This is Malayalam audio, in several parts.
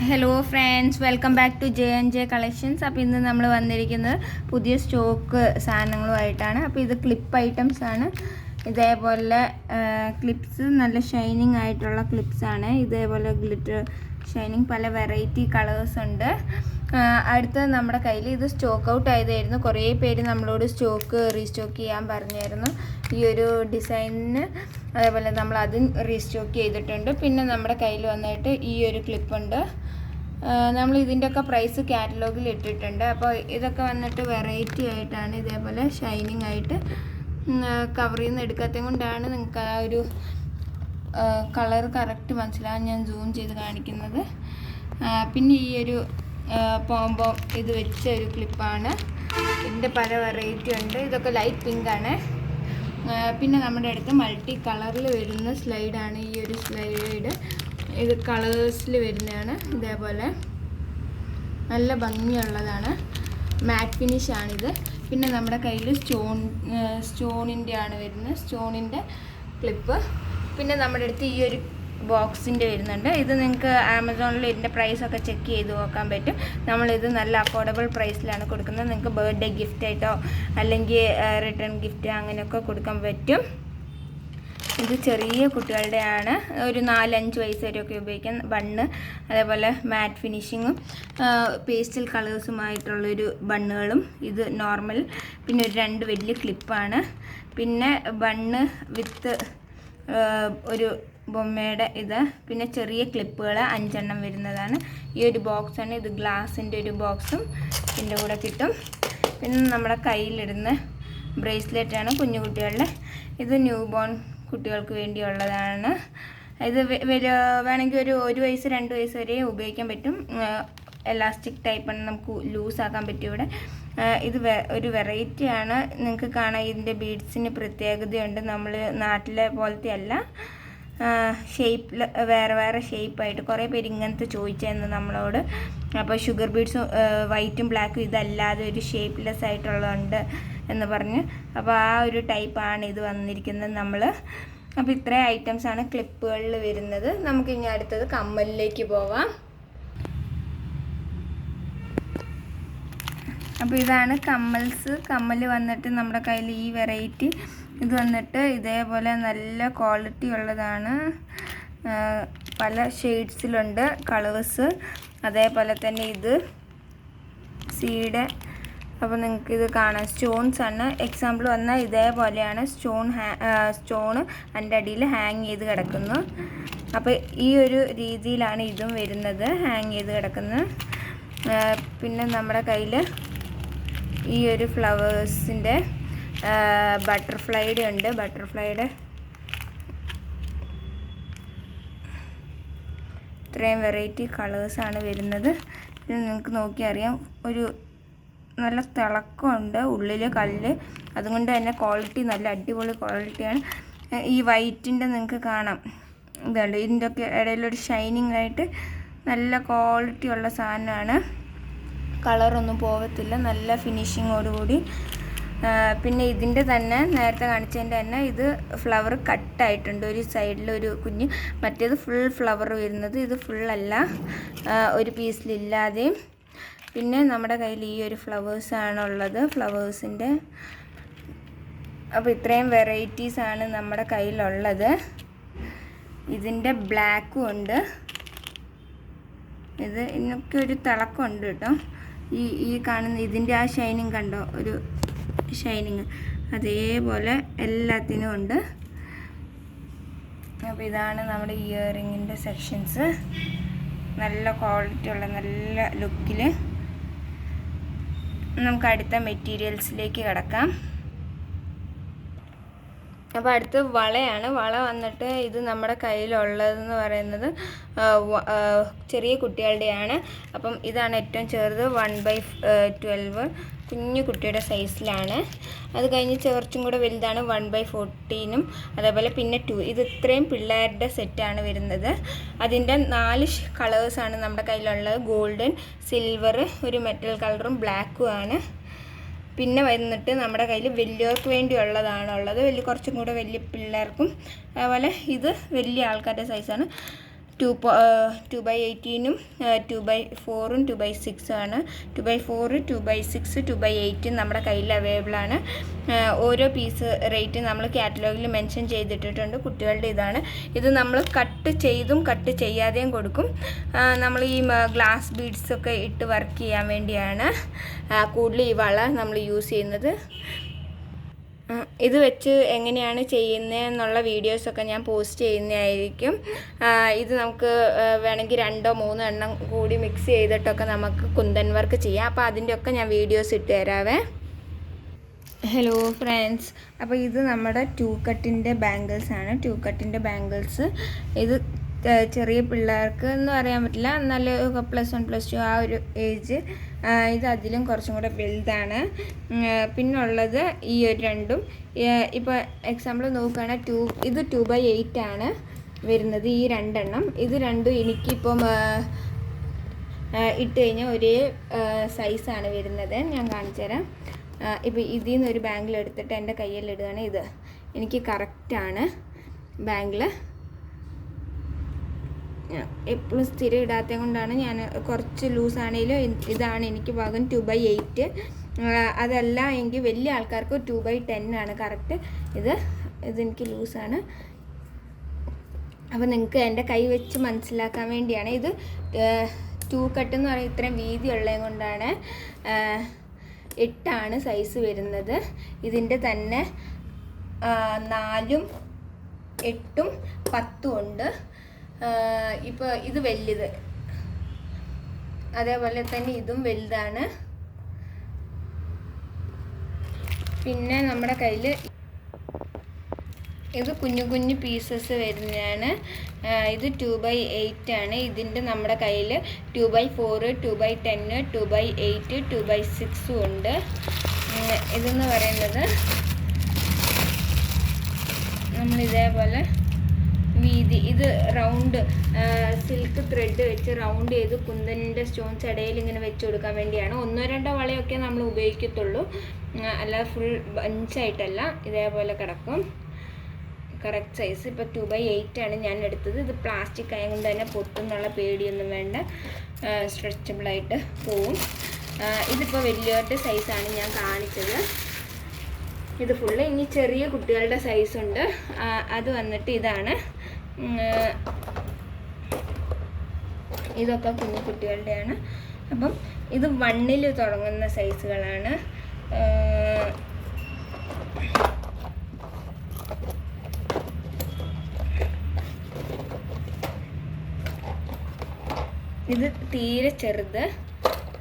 Hello friends, welcome back to J collections. അപ്പോൾ ഇന്ന് നമ്മൾ വന്നിരിക്കുന്നത് പുതിയ സ്റ്റോക്ക് സാധനങ്ങളുമായിട്ടാണ്. അപ്പോൾ ഇത് ക്ലിപ്പ് ഐറ്റംസ് ആണ്. ഇതേപോലെ ക്ലിപ്സ്, നല്ല ഷൈനിങ് ആയിട്ടുള്ള ക്ലിപ്സാണ്. ഇതേപോലെ ഗ്ലിറ്റർ ഷൈനിങ്, പല വെറൈറ്റി കളേഴ്സ് ഉണ്ട്. അടുത്ത നമ്മുടെ കയ്യിൽ ഇത് സ്റ്റോക്ക് ഔട്ട് ആയതായിരുന്നു. കുറേ പേര് നമ്മളോട് റീസ്റ്റോക്ക് ചെയ്യാൻ പറഞ്ഞായിരുന്നു ഈ ഒരു ഡിസൈനിന്. അതേപോലെ നമ്മൾ അതും റീസ്റ്റോക്ക് ചെയ്തിട്ടുണ്ട്. പിന്നെ നമ്മുടെ കയ്യിൽ വന്നിട്ട് ഈ ഒരു ക്ലിപ്പുണ്ട്. നമ്മൾ ഇതിൻ്റെയൊക്കെ പ്രൈസ് കാറ്റലോഗിൽ ഇട്ടിട്ടുണ്ട്. അപ്പോൾ ഇതൊക്കെ വന്നിട്ട് വെറൈറ്റി ആയിട്ടാണ്, ഇതേപോലെ ഷൈനിങ് ആയിട്ട് കവറിൽ നിന്ന് എടുക്കാത്തത് കൊണ്ടാണ് നിങ്ങൾക്ക് ആ ഒരു കളർ കറക്റ്റ് മനസ്സിലാകാൻ ഞാൻ സൂം ചെയ്ത് കാണിക്കുന്നത്. പിന്നെ ഈ ഒരു പോംബോ ഇത് വെച്ച ഒരു ക്ലിപ്പാണ്. ഇതിൻ്റെ പല വെറൈറ്റി ഉണ്ട്. ഇതൊക്കെ ലൈറ്റ് പിങ്ക് ആണ്. പിന്നെ നമ്മുടെ അടുത്ത് മൾട്ടി കളറിൽ വരുന്ന സ്ലൈഡാണ് ഈ ഒരു സ്ലൈഡ്. ഇത് കളേഴ്സിൽ വരുന്നതാണ്. ഇതേപോലെ നല്ല ഭംഗിയുള്ളതാണ്, മാറ്റ് ഫിനിഷാണിത്. പിന്നെ നമ്മുടെ കയ്യിൽ സ്റ്റോണിൻ്റെ ആണ് വരുന്നത്, സ്റ്റോണിൻ്റെ ക്ലിപ്പ്. പിന്നെ നമ്മുടെ അടുത്ത് ഈ ഒരു ബോക്സിൻ്റെ വരുന്നുണ്ട്. ഇത് നിങ്ങൾക്ക് ആമസോണിൽ ഇതിൻ്റെ പ്രൈസൊക്കെ ചെക്ക് ചെയ്ത് നോക്കാൻ പറ്റും. നമ്മളിത് നല്ല അഫോർഡബിൾ പ്രൈസിലാണ് കൊടുക്കുന്നത്. നിങ്ങൾക്ക് ബർത്ത്ഡേ ഗിഫ്റ്റായിട്ടോ അല്ലെങ്കിൽ റിട്ടേൺ ഗിഫ്റ്റ് അങ്ങനെയൊക്കെ കൊടുക്കാൻ പറ്റും. ഇത് ചെറിയ കുട്ടികളുടെയാണ്, ഒരു 4-5 വയസ്സ് വരെയൊക്കെ ഉപയോഗിക്കാൻ. ബണ്ണ്, അതേപോലെ മാറ്റ് ഫിനിഷിങ്ങും പേസ്റ്റൽ കളേഴ്സുമായിട്ടുള്ളൊരു ബണ്ണുകളും. ഇത് നോർമൽ. പിന്നെ ഒരു 2 വലിയ ക്ലിപ്പാണ്. പിന്നെ ബണ്ണ് വിത്ത് ഒരു ബൊമ്മയുടെ ഇത്. പിന്നെ ചെറിയ ക്ലിപ്പുകൾ 5 എണ്ണം വരുന്നതാണ്. ഈ ഒരു ബോക്സാണ്. ഇത് ഗ്ലാസിൻ്റെ ഒരു ബോക്സും ഇതിൻ്റെ കൂടെ കിട്ടും. പിന്നെ നമ്മുടെ കയ്യിലിടുന്ന ബ്രേസ്ലെറ്റാണ് കുഞ്ഞു കുട്ടികളുടെ. ഇത് ന്യൂ ബോൺ കുട്ടികൾക്ക് വേണ്ടിയുള്ളതാണ്. ഇത് വേണമെങ്കിൽ ഒരു വയസ്സ് 2 വയസ്സ് വരെ ഉപയോഗിക്കാൻ പറ്റും. എലാസ്റ്റിക് ടൈപ്പാണ്, നമുക്ക് ലൂസാക്കാൻ പറ്റും. ഇവിടെ ഇത് ഒരു വെറൈറ്റിയാണ്. നിങ്ങൾക്ക് കാണാം ഇതിൻ്റെ ബീഡ്സിന് പ്രത്യേകതയുണ്ട്. നമ്മൾ നാട്ടിലെ പോലത്തെ അല്ല, ഷേപ്പിൽ വേറെ ഷേപ്പായിട്ട്. കുറേ പേര് ഇങ്ങനത്തെ ചോദിച്ചായിരുന്നു നമ്മളോട്. അപ്പോൾ ഷുഗർ ബീഡ്സും വൈറ്റും ബ്ലാക്കും ഇതല്ലാതെ ഒരു ഷേപ്പ്ലെസ് ആയിട്ടുള്ളതുണ്ട് എന്ന് പറഞ്ഞ്. അപ്പോൾ ആ ഒരു ടൈപ്പാണ് ഇത് വന്നിരിക്കുന്നത് അപ്പോൾ ഇത്രയും ഐറ്റംസാണ് ക്ലിപ്പുകളിൽ വരുന്നത്. നമുക്കിനി അടുത്തത് കമ്മലിലേക്ക് പോവാം. അപ്പോൾ ഇതാണ് കമ്മൽ വന്നിട്ട് നമ്മുടെ കയ്യിൽ ഈ വെറൈറ്റി. ഇത് വന്നിട്ട് ഇതേപോലെ നല്ല ക്വാളിറ്റി ഉള്ളതാണ്. പല ഷെയ്ഡ്സിലുണ്ട് കളേഴ്സ്. അതേപോലെ തന്നെ ഇത് സീഡ്. അപ്പോൾ നിങ്ങൾക്ക് ഇത് കാണാം, സ്റ്റോൺസ് ആണ്. എക്സാമ്പിൾ വന്നാൽ ഇതേപോലെയാണ് സ്റ്റോൺ അതിൻ്റെ അടിയിൽ ഹാങ് ചെയ്ത് കിടക്കുന്നു. അപ്പോൾ ഈ ഒരു രീതിയിലാണ് ഇതും വരുന്നത്, ഹാങ് ചെയ്ത് കിടക്കുന്നത്. പിന്നെ നമ്മുടെ കയ്യിൽ ഈ ഒരു ഫ്ലവേഴ്സിൻ്റെ ബട്ടർഫ്ലൈയുടെ ഉണ്ട്. ബട്ടർഫ്ലൈയുടെ ഇത്രയും വെറൈറ്റി കളേഴ്സാണ് വരുന്നത്. ഇത് നിങ്ങൾക്ക് നോക്കി അറിയാം, ഒരു നല്ല തിളക്കമുണ്ട്, ഉള്ളിൽ കല്ല്. അതുകൊണ്ട് തന്നെ ക്വാളിറ്റി നല്ല അടിപൊളി ക്വാളിറ്റിയാണ്. ഈ വൈറ്റിൻ്റെ നിങ്ങൾക്ക് കാണാം, ഇതുണ്ട്. ഇതിൻ്റെയൊക്കെ ഇടയിലൊരു ഷൈനിങ് ആയിട്ട് നല്ല ക്വാളിറ്റി ഉള്ള സാധനമാണ്. കളറൊന്നും പോകത്തില്ല, നല്ല ഫിനിഷിങ്ങോടുകൂടി. പിന്നെ ഇതിൻ്റെ തന്നെ നേരത്തെ കാണിച്ചതിൻ്റെ തന്നെ ഇത് ഫ്ലവർ കട്ടായിട്ടുണ്ട്. ഒരു സൈഡിൽ ഒരു കുഞ്ഞ്, മറ്റേത് ഫുൾ ഫ്ലവർ വരുന്നത്. ഇത് ഫുള്ളല്ല, ഒരു പീസിലില്ലാതെയും. പിന്നെ നമ്മുടെ കയ്യിൽ ഈ ഒരു ഫ്ലവേഴ്സാണുള്ളത്, ഫ്ലവേഴ്സിൻ്റെ. അപ്പോൾ ഇത്രയും വെറൈറ്റീസാണ് നമ്മുടെ കയ്യിലുള്ളത്. ഇതിൻ്റെ ബ്ലാക്കും ഉണ്ട്. ഇതിനൊക്കെ ഒരു തിളക്കമുണ്ട് കേട്ടോ. ഈ കാണുന്ന ഇതിൻ്റെ ആ ഷൈനിങ് കണ്ടോ, ഒരു ഷൈനിങ് അതേപോലെ എല്ലാത്തിനും ഉണ്ട്. അപ്പോൾ ഇതാണ് നമ്മുടെ ഇയറിങ്ങിൻ്റെ സെക്ഷൻസ്. നല്ല ക്വാളിറ്റി ഉള്ള നല്ല ലുക്കിൽ. നമുക്ക് അടുത്ത മെറ്റീരിയൽസിലേക്ക് കിടക്കാം. അപ്പോൾ അടുത്ത് വളയാണ്. വള വന്നിട്ട് ഇത് നമ്മുടെ കയ്യിലുള്ളതെന്ന് പറയുന്നത് ചെറിയ കുട്ടികളുടെയാണ്. അപ്പം ഇതാണ് ഏറ്റവും ചെറുത്, 1/12, കുഞ്ഞു കുട്ടിയുടെ സൈസിലാണ്. അത് കഴിഞ്ഞ് കുറച്ചും കൂടെ വലുതാണ്, 1/14, അതേപോലെ പിന്നെ 2. ഇത് ഇത്രയും പിള്ളേരുടെ സെറ്റാണ് വരുന്നത്. അതിൻ്റെ 4 കളേഴ്സാണ് നമ്മുടെ കയ്യിലുള്ളത്. ഗോൾഡൻ, സിൽവർ, ഒരു മെറ്റൽ കളറും ബ്ലാക്കും ആണ്. പിന്നെ വന്നിട്ട് നമ്മുടെ കയ്യിൽ വലിയവർക്ക് വേണ്ടിയുള്ളതാണുള്ളത്, കുറച്ചും കൂടെ വലിയ പിള്ളേർക്കും. അതുപോലെ ഇത് വലിയ ആൾക്കാരുടെ സൈസാണ്. 2/18 2/4 2/6 ആണ്. 2/4 2/6 2/8 നമ്മുടെ കയ്യിൽ അവൈലബിൾ ആണ്. ഓരോ പീസ് റേറ്റ് നമ്മൾ കാറ്റലോഗിൽ മെൻഷൻ ചെയ്തിട്ടിട്ടുണ്ട്. കുട്ടികളുടെ ഇതാണ്. ഇത് നമ്മൾ കട്ട് ചെയ്തും കട്ട് ചെയ്യാതെയും കൊടുക്കും. നമ്മൾ ഈ ഗ്ലാസ് ബീഡ്സൊക്കെ ഇട്ട് വർക്ക് ചെയ്യാൻ വേണ്ടിയാണ് കൂടുതൽ ഈ വള നമ്മൾ യൂസ് ചെയ്യുന്നത്. ഇത് വെച്ച് എങ്ങനെയാണ് ചെയ്യുന്നതെന്നുള്ള വീഡിയോസൊക്കെ ഞാൻ പോസ്റ്റ് ചെയ്യുന്നതായിരിക്കും. ഇത് നമുക്ക് വേണമെങ്കിൽ 2-3 എണ്ണം കൂടി മിക്സ് ചെയ്തിട്ടൊക്കെ നമുക്ക് കുന്തൻ വർക്ക് ചെയ്യാം. അപ്പോൾ അതിൻ്റെയൊക്കെ ഞാൻ വീഡിയോസ് ഇട്ട് തരാവേ. ഹലോ ഫ്രണ്ട്സ്, അപ്പോൾ ഇത് നമ്മുടെ 2 കട്ടിൻ്റെ ബാംഗിൾസ് ആണ്. 2 കട്ടിൻ്റെ ബാംഗിൾസ് ഇത് ചെറിയ പിള്ളേർക്ക് എന്ന് പറയാൻ പറ്റില്ല, നല്ല +1 +2 ആ ഒരു ഏജ്. ഇത് അതിലും കുറച്ചും കൂടെ വലുതാണ്. പിന്നുള്ളത് ഈ ഒരു രണ്ടും. ഇപ്പോൾ എക്സാമ്പിൾ നോക്കുകയാണെങ്കിൽ ഇത് 2/8 ആണ് വരുന്നത്, ഈ 2 എണ്ണം. ഇത് രണ്ടും എനിക്കിപ്പം ഇട്ട് കഴിഞ്ഞാൽ ഒരേ സൈസാണ് വരുന്നത്. ഞാൻ കാണിച്ചു തരാം. ഇപ്പോൾ ഇതിൽ നിന്ന് ഒരു ബാംഗിൾ എടുത്തിട്ട് എൻ്റെ കയ്യിലിടുകയാണ്. ഇത് എനിക്ക് കറക്റ്റാണ് ബാംഗിൾ. എപ്പോഴും സ്ഥിരം ഇടാത്തത് കൊണ്ടാണ് ഞാൻ കുറച്ച് ലൂസാണെങ്കിലും ഇതാണ് എനിക്ക് ഭാഗം 2/8. അതല്ല എങ്കിൽ വലിയ ആൾക്കാർക്ക് 2/10 ആണ് കറക്റ്റ്. ഇതെനിക്ക് ലൂസാണ്. അപ്പോൾ നിങ്ങൾക്ക് എൻ്റെ കൈ വെച്ച് മനസ്സിലാക്കാൻ വേണ്ടിയാണ്. ഇത് 2 കട്ട് എന്ന് പറയുന്നത് ഇത്രയും വീതി ഉള്ളത് കൊണ്ടാണ്. 8 ആണ് സൈസ് വരുന്നത്. ഇതിൻ്റെ തന്നെ 4, 8, 10 ഉണ്ട്. ഇപ്പോൾ ഇത് വലുത്, അതേപോലെ തന്നെ ഇതും വലുതാണ്. പിന്നെ നമ്മുടെ കയ്യിൽ ഇത് കുഞ്ഞു കുഞ്ഞു പീസസ് വരുന്നതാണ്. ഇത് 2/8 ആണ്. ഇതിൻ്റെ നമ്മുടെ കയ്യിൽ 2/4 2/10 2/8 2/6 ഉണ്ട്. ഇതെന്ന് പറയുന്നത് നമ്മളിതേപോലെ വീതി, ഇത് റൗണ്ട് സിൽക്ക് ത്രെഡ് വെച്ച് റൗണ്ട് ചെയ്ത് കുന്തൻ്റെ സ്റ്റോൺസ് ഇടയിൽ ഇങ്ങനെ വെച്ച് കൊടുക്കാൻ വേണ്ടിയാണ്. 1-2 വളയൊക്കെ നമ്മൾ ഉപയോഗിക്കത്തുള്ളൂ, അല്ലാതെ ഫുൾ ബഞ്ചായിട്ടല്ല. ഇതേപോലെ കിടക്കും കറക്റ്റ് സൈസ്. ഇപ്പോൾ 2/8 ആണ് ഞാൻ എടുത്തത്. ഇത് പ്ലാസ്റ്റിക് ആയതുകൊണ്ട് തന്നെ പൊട്ടുന്നുള്ള പേടിയൊന്നും വേണ്ട, സ്ട്രെച്ചബിളായിട്ട് പോവും. ഇതിപ്പോൾ വലിയവരുടെ സൈസാണ് ഞാൻ കാണിച്ചത്. ഇത് ഫുള്ള്. ഇനി ചെറിയ കുട്ടികളുടെ സൈസുണ്ട്, അത് വന്നിട്ട് ഇതാണ്. ഇതൊക്കെ കുഞ്ഞു കുട്ടികളുടെയാണ്. അപ്പം ഇത് 1-ൽ തുടങ്ങുന്ന സൈസുകളാണ്. ഇത് തീരെ ചെറുത്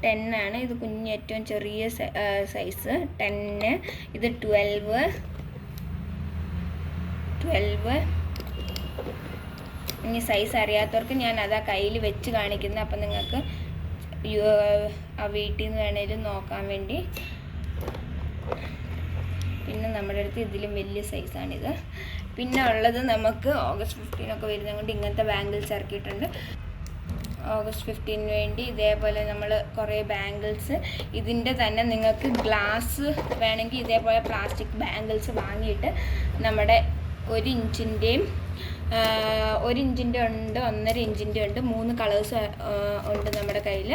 10 ആണ്. ഇത് കുഞ്ഞ് ഏറ്റവും ചെറിയ സൈസ് 10. ഇത് 12. ഇനി സൈസ് അറിയാത്തവർക്ക് ഞാൻ അതാ കയ്യിൽ വെച്ച് കാണിക്കുന്നത്. അപ്പം നിങ്ങൾക്ക് ആ വീട്ടിൽ നിന്ന് വേണേലും നോക്കാൻ വേണ്ടി. പിന്നെ നമ്മുടെ അടുത്ത് ഇതിലും വലിയ സൈസാണിത്. പിന്നെ ഉള്ളത് നമുക്ക് August 15 ഒക്കെ വരുന്നത് കൊണ്ട് ഇങ്ങനത്തെ ബാംഗിൾസ് ഇറക്കിയിട്ടുണ്ട്. August 15 വേണ്ടി ഇതേപോലെ നമ്മൾ കുറേ ബാംഗിൾസ്. ഇതിൻ്റെ തന്നെ നിങ്ങൾക്ക് ഗ്ലാസ് വേണമെങ്കിൽ ഇതേപോലെ പ്ലാസ്റ്റിക് ബാംഗിൾസ് വാങ്ങിയിട്ട് നമ്മുടെ 1 ഇഞ്ചിൻ്റെയും 1 ഇഞ്ചിൻ്റെ ഉണ്ട്, 1.5 ഇഞ്ചിൻ്റെ ഉണ്ട്, 3 കളേഴ്സ് ഉണ്ട് നമ്മുടെ കയ്യിൽ.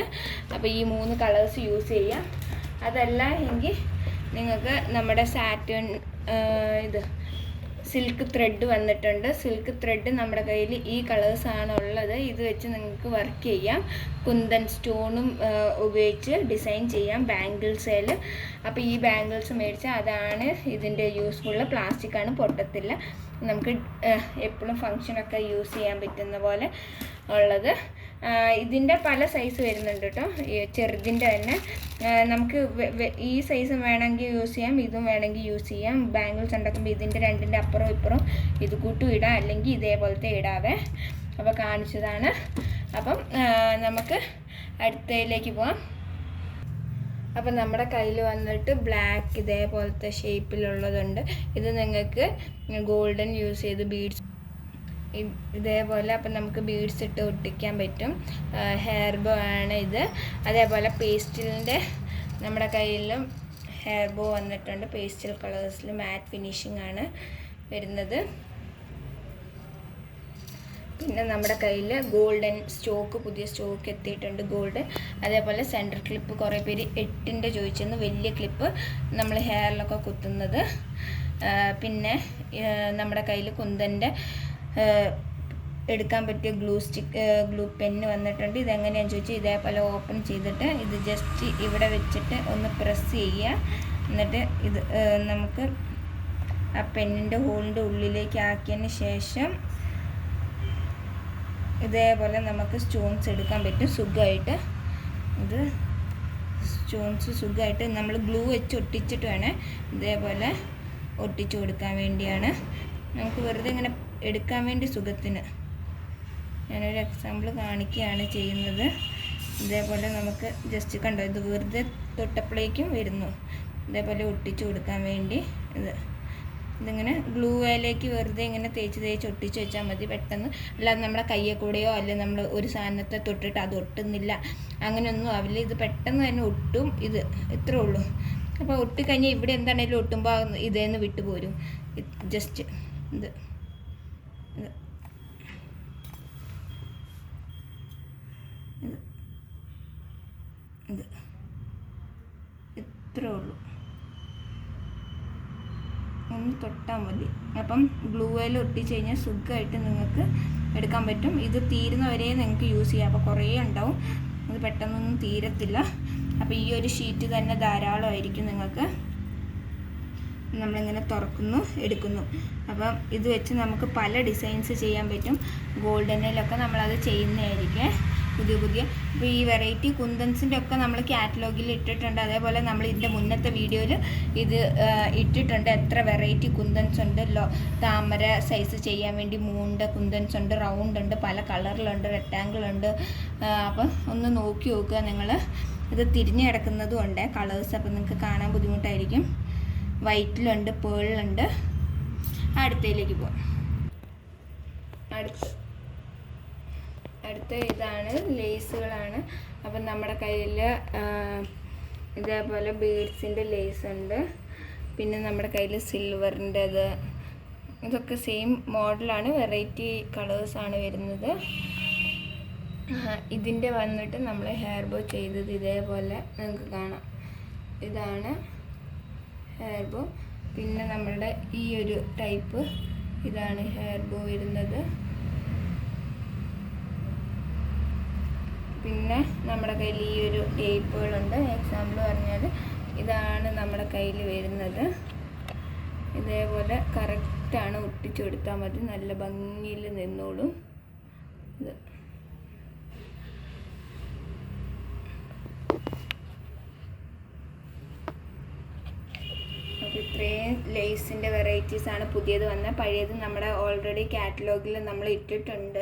അപ്പോൾ ഈ 3 കളേഴ്സ് യൂസ് ചെയ്യാം. അതല്ല എങ്കിൽ നിങ്ങൾക്ക് നമ്മുടെ സാറ്റേൺ ഇത് സിൽക്ക് ത്രെഡ് വന്നിട്ടുണ്ട്. സിൽക്ക് ത്രെഡ് നമ്മുടെ കയ്യിൽ ഈ കളേഴ്സാണ് ഉള്ളത്. ഇത് വെച്ച് നിങ്ങൾക്ക് വർക്ക് ചെയ്യാം. കുന്തൻ സ്റ്റോണും ഉപയോഗിച്ച് ഡിസൈൻ ചെയ്യാം ബാംഗിൾസിൽ. അപ്പോൾ ഈ ബാംഗിൾസ് മേടിച്ചാൽ അതാണ് ഇതിൻ്റെ യൂസ്ഫുള്ള്. പ്ലാസ്റ്റിക്കാണ്, പൊട്ടത്തില്ല. നമുക്ക് എപ്പോഴും ഫങ്ഷനൊക്കെ യൂസ് ചെയ്യാൻ പറ്റുന്ന പോലെ ഉള്ളത്. ഇതിൻ്റെ പല സൈസ് വരുന്നുണ്ട് കേട്ടോ. ചെറുതിൻ്റെ തന്നെ നമുക്ക് ഈ സൈസും വേണമെങ്കിൽ യൂസ് ചെയ്യാം, ഇതും വേണമെങ്കിൽ യൂസ് ചെയ്യാം. ബാംഗിൾസ് ഉണ്ടാക്കുമ്പോൾ ഇതിൻ്റെ രണ്ടിൻ്റെ അപ്പുറം ഇപ്പുറം ഇത് കൂട്ടും ഇടാം, അല്ലെങ്കിൽ ഇതേപോലത്തെ ഇടാവേ. അപ്പോൾ കാണിച്ചതാണ്. അപ്പം നമുക്ക് അടുത്തതിലേക്ക് പോവാം. അപ്പം നമ്മുടെ കയ്യിൽ വന്നിട്ട് ബ്ലാക്ക് ഇതേപോലത്തെ ഷേപ്പിലുള്ളതുണ്ട്. ഇത് നിങ്ങൾക്ക് ഗോൾഡൻ യൂസ് ചെയ്ത് ബീഡ്സ് ഇതേപോലെ അപ്പം നമുക്ക് ബീഡ്സ് ഇട്ട് ഒട്ടിക്കാൻ പറ്റും. ഹെയർ ബോ ആണ് ഇത്. അതേപോലെ പേസ്റ്റലിൻ്റെ നമ്മുടെ കയ്യിലും ഹെയർ ബോ വന്നിട്ടുണ്ട്. പേസ്റ്റൽ കളേഴ്സിൽ മാറ്റ് ഫിനിഷിംഗ് ആണ് വരുന്നത്. പിന്നെ നമ്മുടെ കയ്യിൽ ഗോൾഡൻ സ്റ്റോക്ക്, പുതിയ സ്റ്റോക്ക് എത്തിയിട്ടുണ്ട് ഗോൾഡ്. അതേപോലെ സെൻറ്റർ ക്ലിപ്പ് കുറേ പേര് 8ൻ്റെ ചോദിച്ചെന്ന്, വലിയ ക്ലിപ്പ് നമ്മൾ ഹെയറിലൊക്കെ കുത്തുന്നത്. പിന്നെ നമ്മുടെ കയ്യിൽ കുന്തൻ്റെ എടുക്കാൻ പറ്റിയ ഗ്ലൂ പെന്ന് വന്നിട്ടുണ്ട്. ഇതെങ്ങനെയാണെന്ന് ചോദിച്ചാൽ ഇതേപോലെ ഓപ്പൺ ചെയ്തിട്ട് ഇത് ജസ്റ്റ് ഇവിടെ വെച്ചിട്ട് ഒന്ന് പ്രസ് ചെയ്യുക. എന്നിട്ട് ഇത് നമുക്ക് ആ പെന്നിൻ്റെ ഹോളിൻ്റെ ഉള്ളിലേക്ക് ആക്കിയതിന് ശേഷം ഇതേപോലെ നമുക്ക് സ്റ്റോൺസ് എടുക്കാൻ പറ്റും സുഖമായിട്ട്. ഇത് സ്റ്റോൺസ് സുഖമായിട്ട് നമ്മൾ ഗ്ലൂ വെച്ച് ഒട്ടിച്ചിട്ട് വേണേൽ ഇതേപോലെ ഒട്ടിച്ചു കൊടുക്കാൻ വേണ്ടിയാണ്. നമുക്ക് വെറുതെ ഇങ്ങനെ എടുക്കാൻ വേണ്ടി സുഖത്തിന് ഞാനൊരു എക്സാമ്പിൾ കാണിക്കുകയാണ് ചെയ്യുന്നത്. ഇതേപോലെ നമുക്ക് ജസ്റ്റ് കണ്ടോ, ഇത് വെറുതെ തൊട്ടപ്പോഴേക്കും വരുന്നു. ഇതേപോലെ ഒട്ടിച്ചു കൊടുക്കാൻ വേണ്ടി ഇതിങ്ങനെ ഗ്ലൂ വേലേക്ക് വെറുതെ ഇങ്ങനെ തേച്ച് ഒട്ടിച്ച് വെച്ചാൽ മതി പെട്ടെന്ന്. അല്ലാതെ നമ്മുടെ കയ്യെ കൂടെയോ അല്ലെങ്കിൽ നമ്മൾ ഒരു സാധനത്തെ തൊട്ടിട്ട് അത് ഒട്ടുന്നില്ല അങ്ങനെയൊന്നും ആവില്ല. ഇത് പെട്ടെന്ന് തന്നെ ഒട്ടും. ഇത് ഇത്രേ ഉള്ളൂ. അപ്പോൾ ഒട്ടിക്കഴിഞ്ഞാൽ ഇവിടെ എന്താണേലും ഒട്ടുമ്പോൾ ഇതേന്ന് വിട്ടു പോരും. ജസ്റ്റ് ഇത് ഇത്രേ ഉള്ളൂ. ഒന്ന് തൊട്ടാൽ മതി. അപ്പം ഗ്ലൂ ഓയിൽ ഒട്ടിച്ച് കഴിഞ്ഞാൽ സുഖമായിട്ട് നിങ്ങൾക്ക് എടുക്കാൻ പറ്റും. ഇത് തീരുന്നവരെ നിങ്ങൾക്ക് യൂസ് ചെയ്യാം. അപ്പോൾ കുറേ ഉണ്ടാവും, ഇത് പെട്ടെന്നൊന്നും തീരത്തില്ല. അപ്പോൾ ഈ ഒരു ഷീറ്റ് തന്നെ ധാരാളമായിരിക്കും നിങ്ങൾക്ക്. നമ്മളിങ്ങനെ തുറക്കുന്നു, എടുക്കുന്നു. അപ്പം ഇത് വെച്ച് നമുക്ക് പല ഡിസൈൻസ് ചെയ്യാൻ പറ്റും. ഗോൾഡനിലൊക്കെ നമ്മളത് ചെയ്യുന്നതായിരിക്കും പുതിയ. ഇപ്പോൾ ഈ വെറൈറ്റി കുന്തൻസിൻ്റെ ഒക്കെ നമ്മൾ കാറ്റലോഗിൽ ഇട്ടിട്ടുണ്ട്. അതേപോലെ നമ്മൾ ഇതിൻ്റെ മുന്നത്തെ വീഡിയോയിൽ ഇത് ഇട്ടിട്ടുണ്ട്. എത്ര വെറൈറ്റി കുന്തൻസ് ഉണ്ട്. താമര സൈസ് ചെയ്യാൻ വേണ്ടി മൂണ്ട കുന്തൻസ് ഉണ്ട്, റൗണ്ട് ഉണ്ട്, പല കളറിലുണ്ട്, റെക്റ്റാങ്കിൾ ഉണ്ട്. അപ്പം ഒന്ന് നോക്കി നോക്കുക നിങ്ങൾ. ഇത് തിരിഞ്ഞ് കിടക്കുന്നതും ഉണ്ട് കളേഴ്സ്. അപ്പം നിങ്ങൾക്ക് കാണാൻ ബുദ്ധിമുട്ടായിരിക്കും. വൈറ്റിലുണ്ട്, പേളിലുണ്ട്. അടുത്തതിലേക്ക് പോവാം. അടുത്ത ഇതാണ് ലേസുകളാണ്. അപ്പം നമ്മുടെ കയ്യിൽ ഇതേപോലെ ബീഡ്സിൻ്റെ ലേസ് ഉണ്ട്. പിന്നെ നമ്മുടെ കയ്യിൽ സിൽവറിൻ്റെത്, ഇതൊക്കെ സെയിം മോഡലാണ്, വെറൈറ്റി കളേഴ്സാണ് വരുന്നത്. ഇതിൻ്റെ വന്നിട്ട് നമ്മൾ ഹെയർ ബോ ചെയ്തത് ഇതേപോലെ നിങ്ങൾക്ക് കാണാം. ഇതാണ് ഹെയർ ബോ. പിന്നെ നമ്മളുടെ ഈ ഒരു ടൈപ്പ് ഇതാണ് ഹെയർ ബോ വരുന്നത്. പിന്നെ നമ്മുടെ കയ്യിൽ ഈ ഒരു ടേപ്പുകളുണ്ട്. എക്സാമ്പിൾ പറഞ്ഞാൽ ഇതാണ് നമ്മുടെ കയ്യിൽ വരുന്നത്. ഇതേപോലെ കറക്റ്റാണ് ഒട്ടിച്ചു കൊടുത്താൽ മതി, നല്ല ഭംഗിയിൽ നിന്നോളും. ഇത് അപ്പോൾ ഇത്രയും ലേസിൻ്റെ വെറൈറ്റീസാണ് പുതിയത് വന്ന. പഴയത് നമ്മുടെ ഓൾറെഡി കാറ്റലോഗിൽ നമ്മൾ ഇട്ടിട്ടുണ്ട്.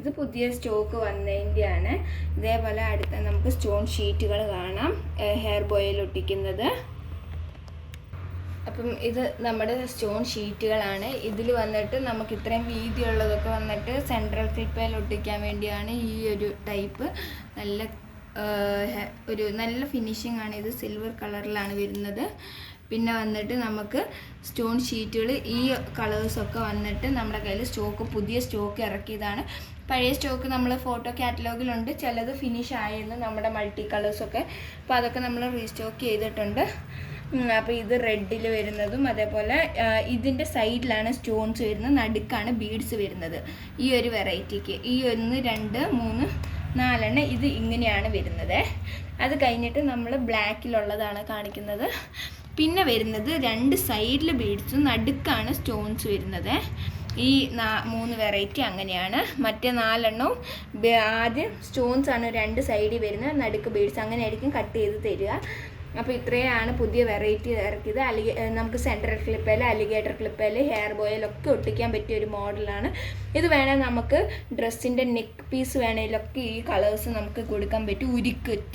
ഇത് പുതിയ സ്റ്റോക്ക് വന്നതിൻ്റെയാണ്. ഇതേപോലെ അടുത്ത നമുക്ക് സ്റ്റോൺ ഷീറ്റുകൾ കാണാം ഹെയർ ബോയിൽ ഒട്ടിക്കുന്നത്. അപ്പം ഇത് നമ്മുടെ സ്റ്റോൺ ഷീറ്റുകളാണ്. ഇതിൽ വന്നിട്ട് നമുക്ക് ഇത്രയും വീതിയുള്ളതൊക്കെ വന്നിട്ട് സെൻട്രൽ ക്ലിപ്പിൽ ഒട്ടിക്കാൻ വേണ്ടിയാണ് ഈ ഒരു ടൈപ്പ്. ഒരു നല്ല ഫിനിഷിംഗ് ആണ്. ഇത് സിൽവർ കളറിലാണ് വരുന്നത്. പിന്നെ വന്നിട്ട് നമുക്ക് സ്റ്റോൺ ഷീറ്റുകൾ ഈ കളേഴ്സൊക്കെ വന്നിട്ട് നമ്മുടെ കയ്യിൽ പുതിയ സ്റ്റോക്ക് ഇറക്കിയതാണ്. പഴയ സ്റ്റോക്ക് നമ്മൾ ഫോട്ടോ കാറ്റലോഗിലുണ്ട്. ചിലത് ഫിനിഷ് ആയിരുന്നു നമ്മുടെ മൾട്ടി കളേഴ്സൊക്കെ. അപ്പോൾ അതൊക്കെ നമ്മൾ റീസ്റ്റോക്ക് ചെയ്തിട്ടുണ്ട്. അപ്പോൾ ഇത് റെഡിൽ വരുന്നതും അതേപോലെ ഇതിൻ്റെ സൈഡിലാണ് സ്റ്റോൺസ് വരുന്നത്, നടുക്കാണ് ബീഡ്സ് വരുന്നത്. ഈ ഒരു വെറൈറ്റിക്ക് ഈ 1 2 3 4 ഇത് ഇങ്ങനെയാണ് വരുന്നത്. അത് കഴിഞ്ഞിട്ട് നമ്മൾ ബ്ലാക്കിലുള്ളതാണ് കാണിക്കുന്നത്. പിന്നെ വരുന്നത് 2 സൈഡിൽ ബീഡ്സും നടുക്കാണ് സ്റ്റോൺസ് വരുന്നത്. ഈ 3 വെറൈറ്റി അങ്ങനെയാണ്. മറ്റേ 4 ആദ്യം സ്റ്റോൺസ് ആണ് 2 സൈഡിൽ വരുന്നത്, നടുക്ക് ബീഡ്സ്, അങ്ങനെ ആയിരിക്കും കട്ട് ചെയ്ത് തരിക. അപ്പോൾ ഇത്രയാണ് പുതിയ വെറൈറ്റി ഇറക്കിയത്. നമുക്ക് സെൻട്രൽ ക്ലിപ്പേൽ, അലിഗേറ്റർ ക്ലിപ്പേൽ, ഹെയർ ബോയിലൊക്കെ ഒട്ടിക്കാൻ പറ്റിയ ഒരു മോഡലാണ് ഇത്. വേണേൽ നമുക്ക് ഡ്രസ്സിൻ്റെ നെക്ക് പീസ് വേണേലൊക്കെ ഈ കളേഴ്സ് നമുക്ക് കൊടുക്കാൻ പറ്റും.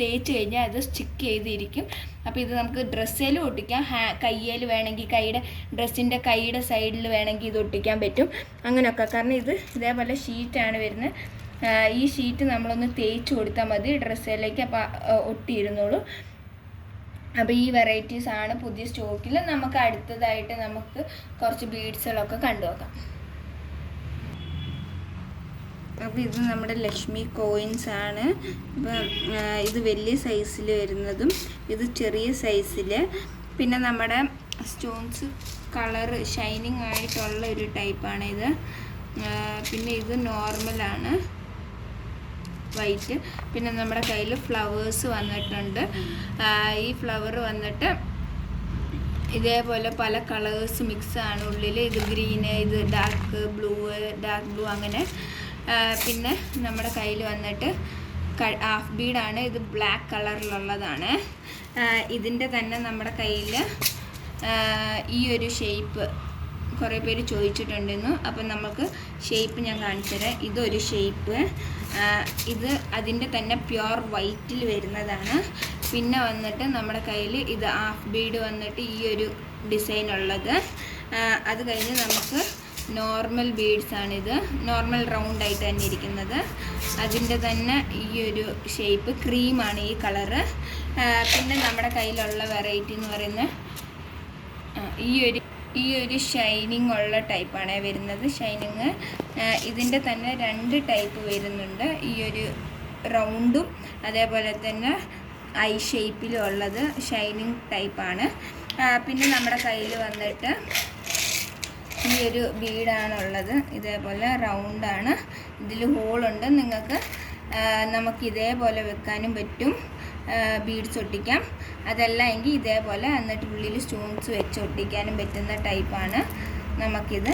തേച്ച് കഴിഞ്ഞാൽ അത് സ്റ്റിക്ക് ചെയ്തിരിക്കും. അപ്പോൾ ഇത് നമുക്ക് ഡ്രസ്സിലും ഒട്ടിക്കാം, കയ്യിൽ വേണമെങ്കിൽ ഡ്രസ്സിൻ്റെ കൈയുടെ സൈഡിൽ വേണമെങ്കിൽ ഇത് ഒട്ടിക്കാൻ പറ്റും. അങ്ങനെയൊക്കെ. കാരണം ഇത് ഇതേപോലെ ഷീറ്റാണ് വരുന്നത്. ഈ ഷീറ്റ് നമ്മളൊന്ന് തേച്ച് കൊടുത്താൽ മതി ഡ്രസ്സിലേക്ക്, അപ്പോൾ ഒട്ടിയിരുന്നോളൂ. അപ്പോൾ ഈ വെറൈറ്റീസാണ് പുതിയ സ്റ്റോക്കിൽ. നമുക്ക് അടുത്തതായിട്ട് നമുക്ക് കുറച്ച് ബീഡ്സുകളൊക്കെ കണ്ടു നോക്കാം. അപ്പോൾ ഇത് നമ്മുടെ ലക്ഷ്മി കോയിൻസ് ആണ്. അപ്പം ഇത് വലിയ സൈസിൽ വരുന്നതും ഇത് ചെറിയ സൈസിൽ. പിന്നെ നമ്മുടെ സ്റ്റോൺസ് കളറ് ഷൈനിങ് ആയിട്ടുള്ള ഒരു ടൈപ്പാണ് ഇത്. പിന്നെ ഇത് നോർമലാണ്, വൈറ്റ്. പിന്നെ നമ്മുടെ കയ്യിൽ ഫ്ലവേഴ്സ് വന്നിട്ടുണ്ട്. ഈ ഫ്ലവർ വന്നിട്ട് ഇതേപോലെ പല കളേഴ്സ് മിക്സ് ആണ് ഉള്ളിൽ. ഇത് ഗ്രീന്, ഇത് ഡാർക്ക് ബ്ലൂ അങ്ങനെ. പിന്നെ നമ്മുടെ കയ്യിൽ വന്നിട്ട് ഹാഫ് ബീഡാണ്. ഇത് ബ്ലാക്ക് കളറിലുള്ളതാണ്. ഇതിൻ്റെ തന്നെ നമ്മുടെ കയ്യിൽ ഈ ഒരു ഷേപ്പ് കുറേ പേര് ചോദിച്ചിട്ടുണ്ടെന്നു. അപ്പം നമുക്ക് ഷേപ്പ് ഞാൻ കാണിച്ചു തരാം. ഇതൊരു ഷേപ്പ്, ഇത് അതിൻ്റെ തന്നെ പ്യുവർ വൈറ്റിൽ വരുന്നതാണ്. പിന്നെ വന്നിട്ട് നമ്മുടെ കയ്യിൽ ഇത് ഹാഫ് ബീഡ് വന്നിട്ട് ഈ ഒരു ഡിസൈൻ ഉള്ളത്. അത് കഴിഞ്ഞ് നമുക്ക് നോർമൽ ബീഡ്സാണിത്, നോർമൽ റൗണ്ട് ആയിട്ട് തന്നെ ഇരിക്കുന്നത്. അതിൻ്റെ തന്നെ ഈ ഒരു ഷേപ്പ് ക്രീമാണ് ഈ കളറ്. പിന്നെ നമ്മുടെ കയ്യിലുള്ള വെറൈറ്റി എന്ന് പറയുന്നത് ഈ ഒരു ഷൈനിങ് ഉള്ള ടൈപ്പാണ് വരുന്നത്. ഷൈനിങ് ഇതിൻ്റെ തന്നെ 2 ടൈപ്പ് വരുന്നുണ്ട്. ഈ ഒരു റൗണ്ടും അതേപോലെ തന്നെ ഐ ഷേപ്പിലും ഉള്ളത് ഷൈനിങ് ടൈപ്പാണ്. പിന്നെ നമ്മുടെ കയ്യിൽ വന്നിട്ട് ഈ ഒരു ബീഡാണുള്ളത്. ഇതേപോലെ റൗണ്ടാണ്, ഇതിൽ ഹോളുണ്ട്. നമുക്ക് ഇതേപോലെ വെക്കാനും പറ്റും, ബീഡ്സ് ഒട്ടിക്കാം. അതല്ല എങ്കിൽ ഇതേപോലെ എന്നിട്ട് ഉള്ളിൽ സ്റ്റോൺസ് വെച്ച് ഒട്ടിക്കാനും പറ്റുന്ന ടൈപ്പാണ് നമുക്കിത്.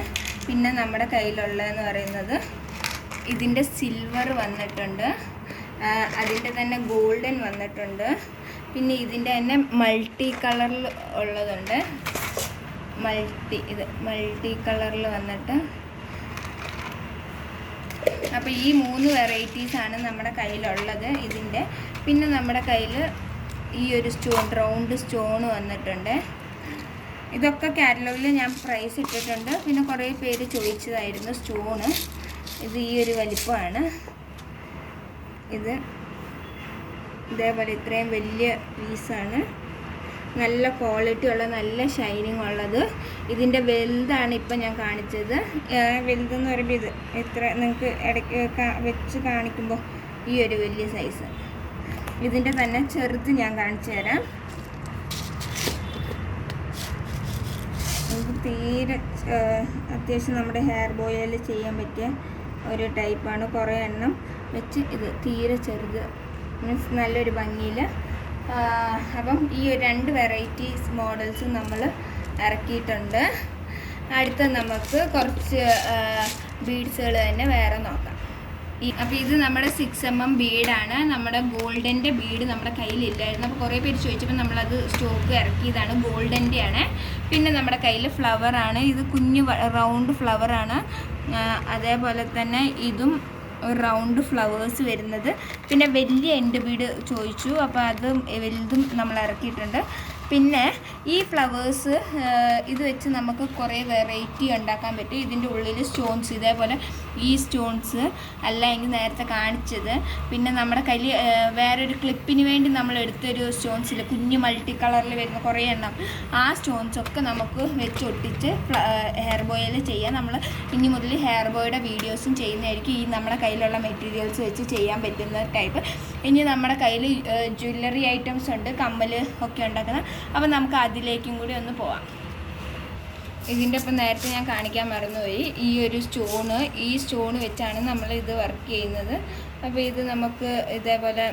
പിന്നെ നമ്മുടെ കയ്യിലുള്ളതെന്ന് പറയുന്നത് ഇതിൻ്റെ സിൽവർ വന്നിട്ടുണ്ട്, അതിൻ്റെ തന്നെ ഗോൾഡൻ വന്നിട്ടുണ്ട്. പിന്നെ ഇതിൻ്റെ തന്നെ മൾട്ടി കളറിൽ ഉള്ളതുണ്ട്. മൾട്ടി കളറിൽ വന്നിട്ട്. അപ്പോൾ ഈ 3 വെറൈറ്റീസാണ് നമ്മുടെ കയ്യിലുള്ളത് ഇതിൻ്റെ. പിന്നെ നമ്മുടെ കയ്യിൽ ഈ ഒരു റൗണ്ട് സ്റ്റോൺ വന്നിട്ടുണ്ട്. ഇതൊക്കെ കാറ്റലോഗിൽ ഞാൻ പ്രൈസ് ഇട്ടിട്ടുണ്ട്. പിന്നെ കുറേ പേര് ചോദിച്ചതായിരുന്നു സ്റ്റോണ്. ഇത് ഈ ഒരു വലിപ്പമാണ്. ഇത് ഇതേപോലെ ഇത്രയും വലിയ പീസാണ്, നല്ല ക്വാളിറ്റി ഉള്ള നല്ല ഷൈനിങ് ഉള്ളത്. ഇതിൻ്റെ വലുതാണ് ഇപ്പം ഞാൻ കാണിച്ചത്. വലുതെന്ന് പറയുമ്പോൾ ഇത് എത്ര നിങ്ങൾക്ക് ഇടയ്ക്ക് വെച്ച് കാണിക്കുമ്പോൾ ഈ ഒരു വലിയ സൈസ്. ഇതിൻ്റെ തന്നെ ചെറുത് ഞാൻ കാണിച്ചു തരാം. നമുക്ക് തീരെ അത്യാവശ്യം നമ്മുടെ ഹെയർ ബോയിൽ ചെയ്യാൻ പറ്റിയ ഒരു ടൈപ്പാണ്. കുറേ എണ്ണം വെച്ച് ഇത് തീരെ ചെറുത്, മീൻസ് നല്ലൊരു ഭംഗിയിൽ. അപ്പം ഈ 2 വെറൈറ്റീസ് മോഡൽസും നമ്മൾ ഇറക്കിയിട്ടുണ്ട്. അടുത്ത നമുക്ക് കുറച്ച് ബീഡ്സുകൾ തന്നെ വേറെ നോക്കാം. അപ്പോൾ ഇത് നമ്മുടെ 6mm ബീഡാണ്. നമ്മുടെ ഗോൾഡൻ്റെ ബീഡ് നമ്മുടെ കയ്യിലില്ലായിരുന്നു. അപ്പോൾ കുറേ പേര് ചോദിച്ചപ്പോൾ നമ്മളത് സ്റ്റോക്ക് ഇറക്കിയതാണ്. ഗോൾഡൻ്റെ ആണ്. പിന്നെ നമ്മുടെ കയ്യിൽ ഫ്ലവറാണ്. ഇത് കുഞ്ഞു റൗണ്ട് ഫ്ലവറാണ്. അതേപോലെ തന്നെ ഇതും റൗണ്ട് ഫ്ലവേഴ്സ് വരുന്നത്. പിന്നെ വലിയ എൻഡ് ബീഡ് ചോദിച്ചു, അപ്പോൾ അതും വലുതും നമ്മൾ ഇറക്കിയിട്ടുണ്ട്. പിന്നെ ഈ ഫ്ലവേഴ്സ് ഇത് വെച്ച് നമുക്ക് കുറേ വെറൈറ്റി ഉണ്ടാക്കാൻ പറ്റും. ഇതിൻ്റെ ഉള്ളിൽ സ്റ്റോൺസ് ഇതേപോലെ ഈ സ്റ്റോൺസ് അല്ല എങ്കിൽ നേരത്തെ കാണിച്ചത്. പിന്നെ നമ്മുടെ കയ്യിൽ വേറൊരു ക്ലിപ്പിന് വേണ്ടി നമ്മൾ എടുത്തൊരു സ്റ്റോൺസിൽ കുഞ്ഞ് മൾട്ടി കളറിൽ വരുന്ന കുറേ എണ്ണം, ആ സ്റ്റോൺസൊക്കെ നമുക്ക് വെച്ച് ഒട്ടിച്ച് ഹെയർ ബോയിൽ ചെയ്യാം. നമ്മൾ ഇനി മുതൽ ഹെയർ ബോയുടെ വീഡിയോസും ചെയ്യുന്നതായിരിക്കും. ഈ നമ്മുടെ കയ്യിലുള്ള മെറ്റീരിയൽസ് വെച്ച് ചെയ്യാൻ പറ്റുന്ന ടൈപ്പ്. ഇനി നമ്മുടെ കയ്യിൽ ജ്വല്ലറി ഐറ്റംസ് ഉണ്ട്, കമ്മൽ ഒക്കെ ഉണ്ടാക്കുന്ന. അപ്പോൾ നമുക്ക് അതിലേക്കും കൂടി ഒന്ന് പോവാം. ഇതിൻ്റെ ഒപ്പം നേരത്തെ ഞാൻ കാണിക്കാൻ മറന്നുപോയി, ഈ ഒരു ഈ സ്റ്റോണ് വെച്ചാണ് നമ്മൾ ഇത് വർക്ക് ചെയ്യുന്നത്. അപ്പോൾ ഇത് നമുക്ക് ഇതേപോലെ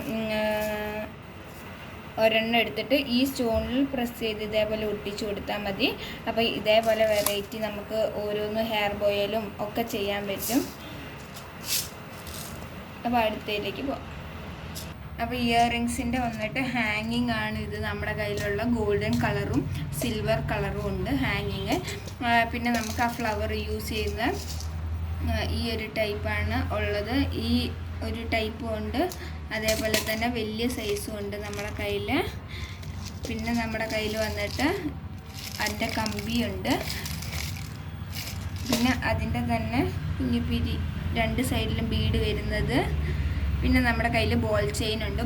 ഒരെണ്ണം എടുത്തിട്ട് ഈ സ്റ്റോണിൽ പ്രസ് ചെയ്ത് ഇതേപോലെ ഒട്ടിച്ചു കൊടുത്താൽ മതി. അപ്പോൾ ഇതേപോലെ വെറൈറ്റി നമുക്ക് ഓരോന്ന് ഹെയർ ബോയിലും ഒക്കെ ചെയ്യാൻ പറ്റും. അപ്പോൾ അടുത്തതിലേക്ക് പോവാം. അപ്പോൾ ഇയർ റിങ്സിൻ്റെ വന്നിട്ട് ഹാങ്ങിങ് ആണ്. ഇത് നമ്മുടെ കയ്യിലുള്ള ഗോൾഡൻ കളറും സിൽവർ കളറും ഉണ്ട് ഹാങ്ങിങ്. പിന്നെ നമുക്ക് ആ ഫ്ലവർ യൂസ് ചെയ്യുന്ന ഈ ഒരു ടൈപ്പാണ് ഉള്ളത്. ഈ ഒരു ടൈപ്പും ഉണ്ട്, അതേപോലെ തന്നെ വലിയ സൈസും ഉണ്ട് നമ്മുടെ കയ്യിൽ. പിന്നെ നമ്മുടെ കയ്യിൽ വന്നിട്ട് അതിൻ്റെ കമ്പിയുണ്ട്. പിന്നെ അതിൻ്റെ തന്നെ കുഞ്ഞു 2 സൈഡിലും ബീഡ് വരുന്നത്. പിന്നെ നമ്മുടെ കയ്യിൽ ബോൾ ചെയിൻ ഉണ്ട്.